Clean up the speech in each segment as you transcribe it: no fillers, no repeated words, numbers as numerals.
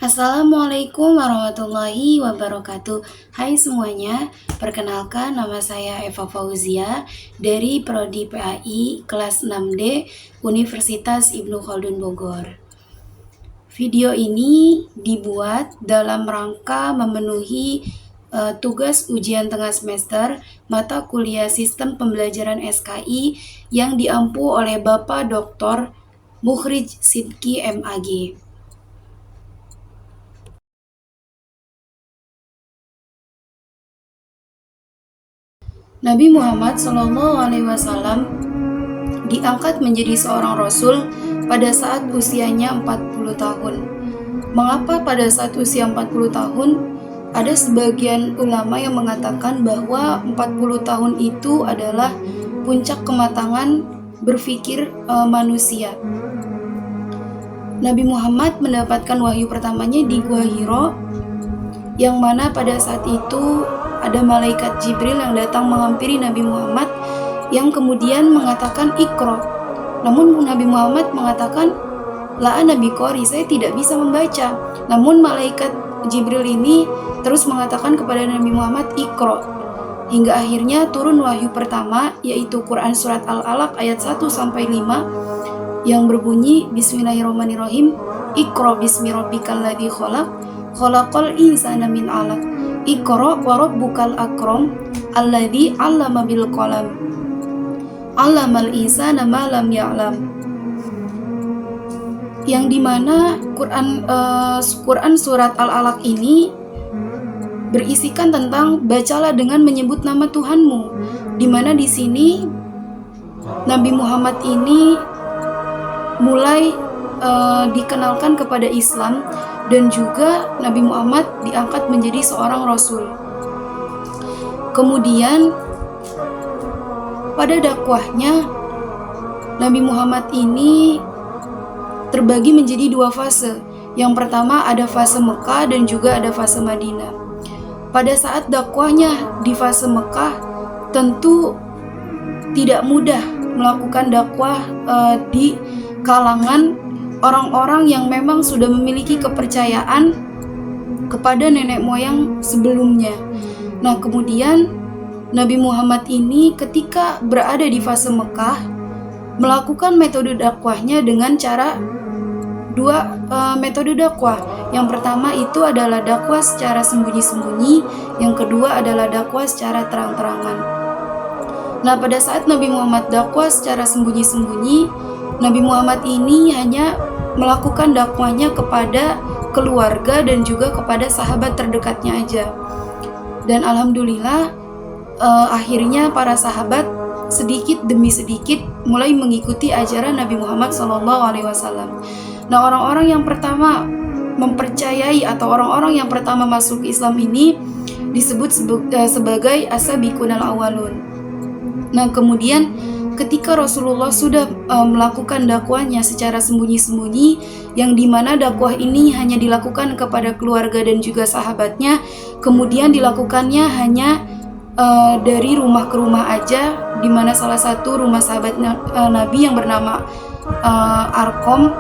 Assalamualaikum warahmatullahi wabarakatuh. Hai semuanya, perkenalkan nama saya Eva Fauzia dari Prodi PAI kelas 6D Universitas Ibnu Khaldun Bogor. Video ini dibuat dalam rangka memenuhi tugas ujian tengah semester mata kuliah Sistem Pembelajaran SKI yang diampu oleh Bapak Dr. Mukhrij Sidki MAG. Nabi Muhammad SAW diangkat menjadi seorang rasul pada saat usianya 40 tahun. Mengapa pada saat usia 40 tahun? Ada sebagian ulama yang mengatakan bahwa 40 tahun itu adalah puncak kematangan berpikir manusia. Nabi Muhammad mendapatkan wahyu pertamanya di Gua Hiro, yang mana pada saat itu ada malaikat Jibril yang datang menghampiri Nabi Muhammad yang kemudian mengatakan Iqra. Namun Nabi Muhammad mengatakan la ana biqari, saya tidak bisa membaca. Namun malaikat Jibril ini terus mengatakan kepada Nabi Muhammad Iqra, hingga akhirnya turun wahyu pertama, yaitu Quran surat Al-Alaq ayat 1 sampai 5 yang berbunyi Bismillahirrahmanirrahim. Iqra bismi rabbikal ladzi khalaq, khalaqal insana min 'alaq. Iqra wa rabbukal akram, alladzi 'allama bil qalam, 'allamal insana ma lam ya'lam. Yang dimana Quran surat Al-Alaq ini berisikan tentang bacalah dengan menyebut nama Tuhanmu, dimana di sini Nabi Muhammad ini mulai dikenalkan kepada Islam, dan juga Nabi Muhammad diangkat menjadi seorang rasul. Kemudian pada dakwahnya Nabi Muhammad ini terbagi menjadi dua fase. Yang pertama ada fase Mekah dan juga ada fase Madinah. Pada saat dakwahnya di fase Mekah tentu tidak mudah melakukan dakwah di kalangan orang-orang yang memang sudah memiliki kepercayaan kepada nenek moyang sebelumnya. Nah, kemudian Nabi Muhammad ini ketika berada di fase Mekah melakukan metode dakwahnya dengan cara dua metode dakwah. Yang pertama itu adalah dakwah secara sembunyi-sembunyi, yang kedua adalah dakwah secara terang-terangan. Nah, pada saat Nabi Muhammad dakwah secara sembunyi-sembunyi, Nabi Muhammad ini hanya melakukan dakwahnya kepada keluarga dan juga kepada sahabat terdekatnya aja. Dan alhamdulillah akhirnya para sahabat sedikit demi sedikit mulai mengikuti ajaran Nabi Muhammad SAW. Nah, orang-orang yang pertama mempercayai atau orang-orang yang pertama masuk Islam ini disebut sebagai as-sabiqunal awwalun. Nah, kemudian ketika Rasulullah sudah melakukan dakwahnya secara sembunyi-sembunyi, yang dimana dakwah ini hanya dilakukan kepada keluarga dan juga sahabatnya, kemudian dilakukannya hanya dari rumah ke rumah aja, dimana salah satu rumah sahabat Nabi yang bernama Arqam.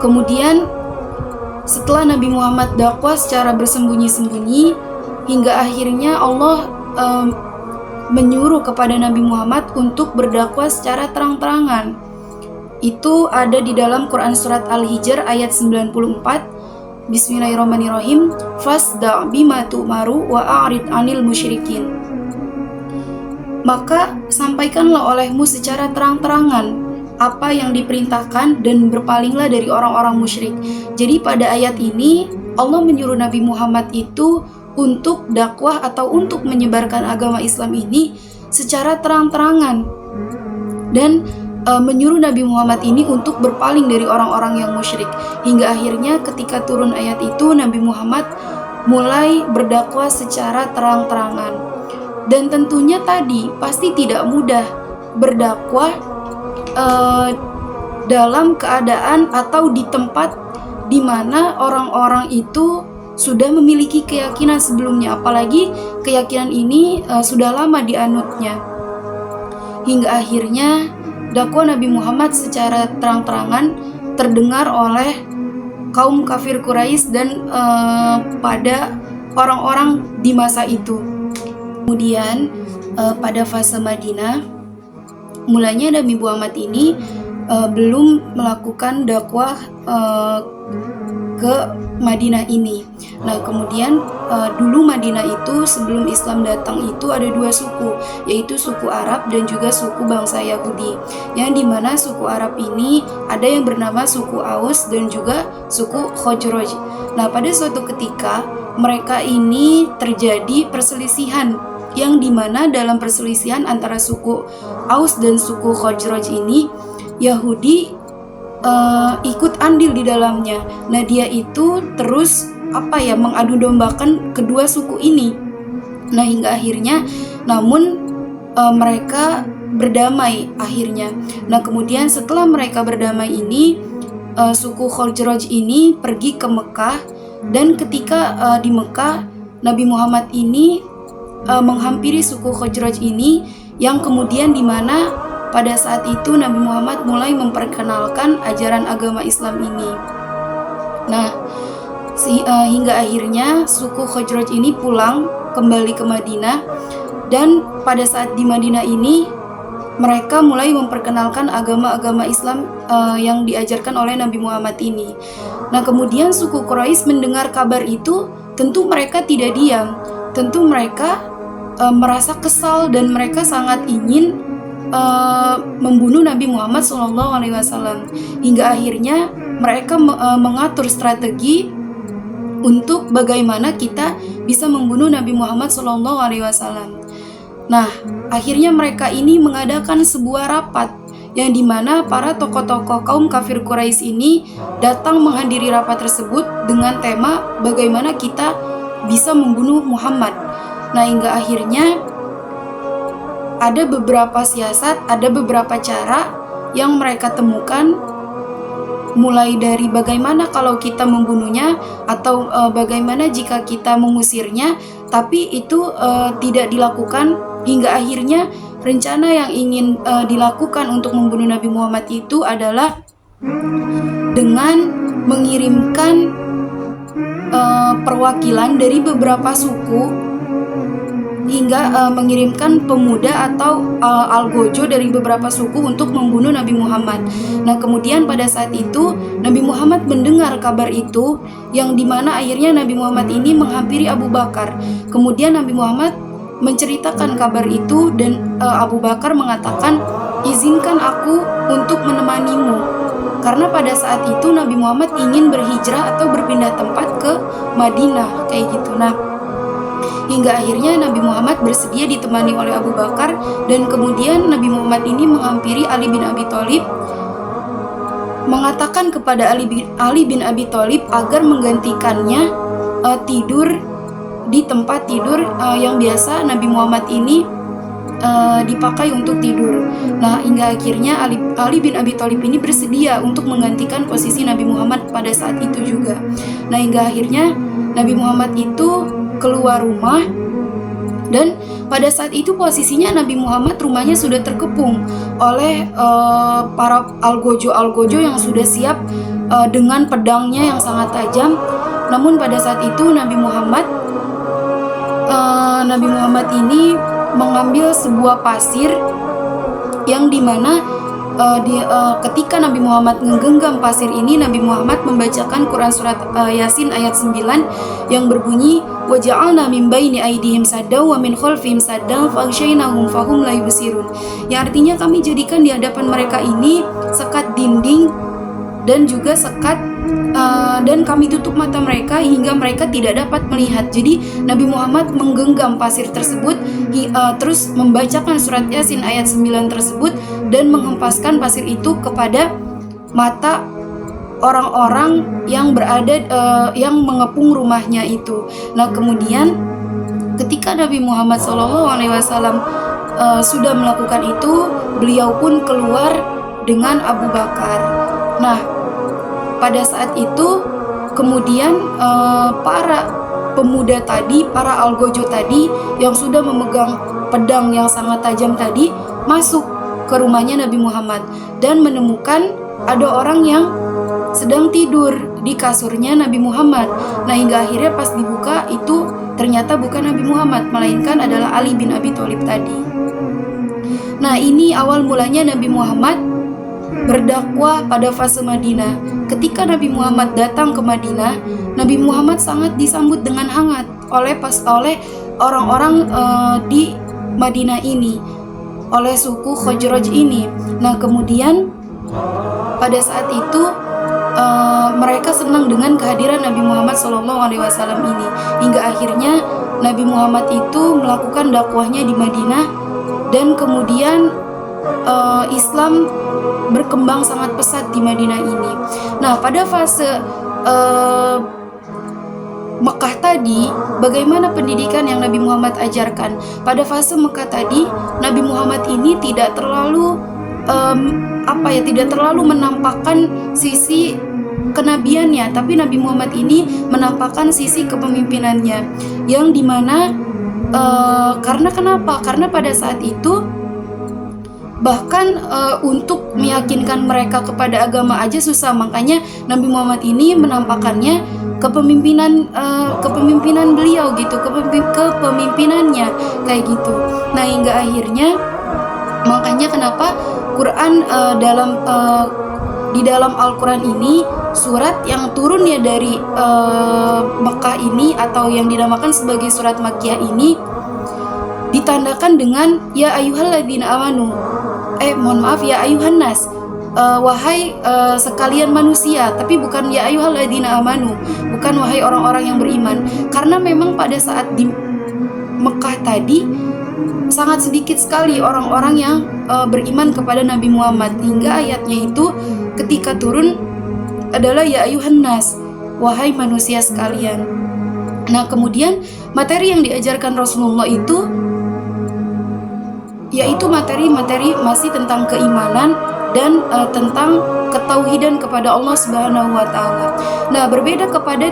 Kemudian setelah Nabi Muhammad dakwah secara bersembunyi-sembunyi, hingga akhirnya Allah menyuruh kepada Nabi Muhammad untuk berdakwah secara terang-terangan. Itu ada di dalam Quran surat Al-Hijr ayat 94. Bismillahirrahmanirrahim. Fasda' bima tu'maru wa a'rid 'anil musyrikin. Maka sampaikanlah olehmu secara terang-terangan apa yang diperintahkan dan berpalinglah dari orang-orang musyrik. Jadi pada ayat ini Allah menyuruh Nabi Muhammad itu untuk dakwah atau untuk menyebarkan agama Islam ini secara terang-terangan, dan menyuruh Nabi Muhammad ini untuk berpaling dari orang-orang yang musyrik. Hingga akhirnya ketika turun ayat itu, Nabi Muhammad mulai berdakwah secara terang-terangan. Dan tentunya tadi pasti tidak mudah berdakwah dalam keadaan atau di tempat di mana orang-orang itu sudah memiliki keyakinan sebelumnya, apalagi keyakinan ini sudah lama dianutnya. Hingga akhirnya dakwah Nabi Muhammad secara terang-terangan terdengar oleh kaum kafir Quraisy dan pada orang-orang di masa itu. Kemudian pada fase Madinah, mulanya Nabi Muhammad ini belum melakukan dakwah ke Madinah ini. Nah, kemudian dulu Madinah itu sebelum Islam datang itu ada dua suku, yaitu suku Arab dan juga suku bangsa Yahudi. Yang dimana suku Arab ini ada yang bernama suku Aus dan juga suku Khazraj. Nah, pada suatu ketika mereka ini terjadi perselisihan, yang dimana dalam perselisihan antara suku Aus dan suku Khazraj ini Yahudi ikut andil di dalamnya. Nah, dia itu terus mengadu dombakan kedua suku ini. Nah, hingga akhirnya mereka berdamai akhirnya. Nah, kemudian setelah mereka berdamai ini, suku Khazraj ini pergi ke Mekah, dan ketika di Mekah Nabi Muhammad ini menghampiri suku Khazraj ini, yang kemudian dimana pada saat itu Nabi Muhammad mulai memperkenalkan ajaran agama Islam ini. Nah, hingga akhirnya suku Khazraj ini pulang kembali ke Madinah, dan pada saat di Madinah ini mereka mulai memperkenalkan agama-agama Islam yang diajarkan oleh Nabi Muhammad ini. Nah, kemudian suku Quraisy mendengar kabar itu, tentu mereka tidak diam. Tentu mereka merasa kesal dan mereka sangat ingin membunuh Nabi Muhammad SAW. Hingga akhirnya mereka mengatur strategi untuk bagaimana kita bisa membunuh Nabi Muhammad SAW. Nah, akhirnya mereka ini mengadakan sebuah rapat, yang dimana para tokoh-tokoh kaum kafir Quraisy ini datang menghadiri rapat tersebut dengan tema bagaimana kita bisa membunuh Muhammad. Nah, hingga akhirnya ada beberapa siasat, ada beberapa cara yang mereka temukan, mulai dari bagaimana kalau kita membunuhnya, atau bagaimana jika kita mengusirnya, tapi itu tidak dilakukan. Hingga akhirnya rencana yang ingin dilakukan untuk membunuh Nabi Muhammad itu adalah dengan mengirimkan perwakilan dari beberapa suku, hingga mengirimkan pemuda atau algojo dari beberapa suku untuk membunuh Nabi Muhammad. Nah, kemudian pada saat itu Nabi Muhammad mendengar kabar itu, yang dimana akhirnya Nabi Muhammad ini menghampiri Abu Bakar. Kemudian Nabi Muhammad menceritakan kabar itu, dan Abu Bakar mengatakan, izinkan aku untuk menemanimu, karena pada saat itu Nabi Muhammad ingin berhijrah atau berpindah tempat ke Madinah, kayak gitu. Nah, hingga akhirnya Nabi Muhammad bersedia ditemani oleh Abu Bakar, dan kemudian Nabi Muhammad ini menghampiri Ali bin Abi Thalib, mengatakan kepada Ali bin Abi Thalib agar menggantikannya tidur di tempat tidur yang biasa Nabi Muhammad ini dipakai untuk tidur. Nah, hingga akhirnya Ali bin Abi Thalib ini bersedia untuk menggantikan posisi Nabi Muhammad pada saat itu juga. Nah, hingga akhirnya Nabi Muhammad itu keluar rumah, dan pada saat itu posisinya Nabi Muhammad rumahnya sudah terkepung oleh para algojo yang sudah siap dengan pedangnya yang sangat tajam. Namun pada saat itu Nabi Muhammad ini mengambil sebuah pasir, yang dimana ketika Nabi Muhammad menggenggam pasir ini, Nabi Muhammad membacakan Quran surat Yasin ayat 9 yang berbunyi, wa ja'alna min baini aydihim sadda wa min khalfihim sadda faghshaynahum fahum la yubsirun. Yang artinya kami jadikan di hadapan mereka ini sekat dinding dan juga sekat dan kami tutup mata mereka hingga mereka tidak dapat melihat. Jadi Nabi Muhammad menggenggam pasir tersebut, terus membacakan surat Yasin ayat 9 tersebut, dan menghempaskan pasir itu kepada mata orang-orang yang berada yang mengepung rumahnya itu. Nah, kemudian ketika Nabi Muhammad SAW sudah melakukan itu, beliau pun keluar dengan Abu Bakar. Nah, pada saat itu kemudian para pemuda tadi, para algojo tadi yang sudah memegang pedang yang sangat tajam tadi masuk ke rumahnya Nabi Muhammad dan menemukan ada orang yang sedang tidur di kasurnya Nabi Muhammad. Nah, hingga akhirnya pas dibuka itu ternyata bukan Nabi Muhammad, melainkan adalah Ali bin Abi Thalib tadi. Nah, ini awal mulanya Nabi Muhammad berdakwah pada fase Madinah. Ketika Nabi Muhammad datang ke Madinah, Nabi Muhammad sangat disambut dengan hangat oleh orang-orang di Madinah ini, oleh suku Khazraj ini. Nah, kemudian pada saat itu mereka senang dengan kehadiran Nabi Muhammad SAW ini, hingga akhirnya Nabi Muhammad itu melakukan dakwahnya di Madinah, dan kemudian Islam berkembang sangat pesat di Madinah ini. Nah, pada fase Mekah tadi, bagaimana pendidikan yang Nabi Muhammad ajarkan? Pada fase Mekah tadi, Nabi Muhammad ini tidak terlalu tidak terlalu menampakkan sisi kenabiannya, tapi Nabi Muhammad ini menampakkan sisi kepemimpinannya, yang dimana karena kenapa? Karena pada saat itu bahkan untuk meyakinkan mereka kepada agama aja susah, makanya Nabi Muhammad ini menampakkannya kepemimpinan beliau gitu, kepemimpinannya kayak gitu. Nah, hingga akhirnya makanya kenapa Quran di dalam Al-Quran ini, surat yang turun ya dari Mekah ini, atau yang dinamakan sebagai surat Makkiyah ini, ditandakan dengan ya ayyuhalladzina amanu, ya ayuhan nas, wahai sekalian manusia, tapi bukan ya ayyuhalladzina amanu, bukan wahai orang-orang yang beriman, karena memang pada saat di Mekah tadi sangat sedikit sekali orang-orang yang beriman kepada Nabi Muhammad, hingga ayatnya itu ketika turun adalah ya ayuhan nas, wahai manusia sekalian. Nah, kemudian materi yang diajarkan Rasulullah itu yaitu materi-materi masih tentang keimanan dan tentang ketauhidan kepada Allah Subhanahu wa taala. Nah, berbeda kepada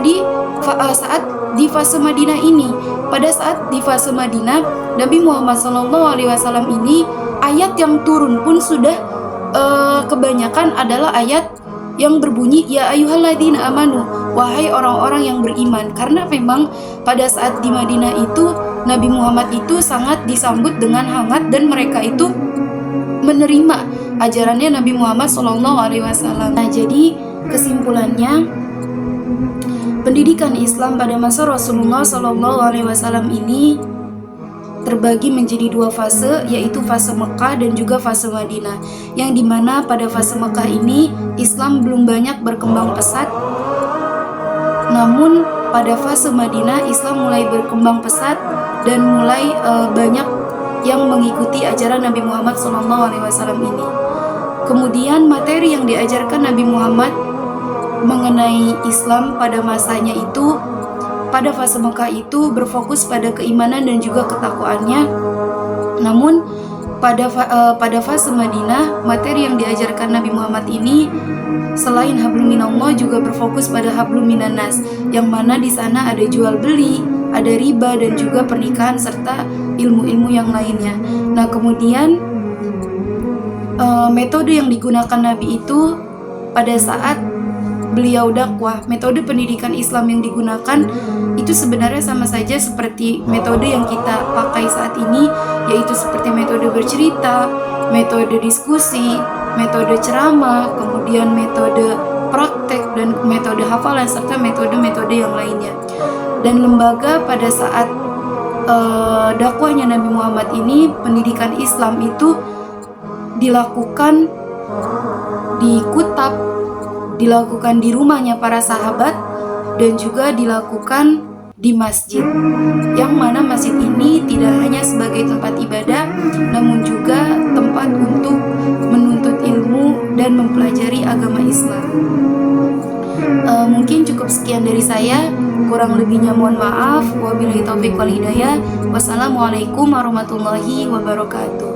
saat di fase Madinah ini. Pada saat di fase Madinah, Nabi Muhammad SAW ini, ayat yang turun pun sudah kebanyakan adalah ayat yang berbunyi ya ayyuhalladzina amanu, wahai orang-orang yang beriman. Karena memang pada saat di Madinah itu Nabi Muhammad itu sangat disambut dengan hangat, dan mereka itu menerima ajarannya Nabi Muhammad SAW. Nah, jadi kesimpulannya, pendidikan Islam pada masa Rasulullah SAW ini terbagi menjadi dua fase, yaitu fase Mekah dan juga fase Madinah, yang dimana pada fase Mekah ini Islam belum banyak berkembang pesat, namun pada fase Madinah Islam mulai berkembang pesat dan mulai banyak yang mengikuti ajaran Nabi Muhammad SAW ini. Kemudian materi yang diajarkan Nabi Muhammad mengenai Islam pada masanya itu, pada fase Mekah itu berfokus pada keimanan dan juga ketakwaannya. Namun pada fase Madinah, materi yang diajarkan Nabi Muhammad ini selain hablum minallah juga berfokus pada hablum minannas, yang mana di sana ada jual beli, ada riba, dan juga pernikahan serta ilmu-ilmu yang lainnya. Nah, kemudian metode yang digunakan Nabi itu pada saat beliau dakwah, metode pendidikan Islam yang digunakan itu sebenarnya sama saja seperti metode yang kita pakai saat ini, yaitu seperti metode bercerita, metode diskusi, metode ceramah, kemudian metode praktek, dan metode hafalan, serta metode-metode yang lainnya. Dan lembaga pada saat dakwahnya Nabi Muhammad ini, pendidikan Islam itu dilakukan di kutab, dilakukan di rumahnya para sahabat, dan juga dilakukan di masjid, yang mana masjid ini tidak hanya sebagai tempat ibadah, namun juga tempat untuk menuntut ilmu dan mempelajari agama Islam. Mungkin cukup sekian dari saya, kurang lebihnya mohon maaf. Wabillahi taufiq wal hidayah. Wassalamualaikum warahmatullahi wabarakatuh.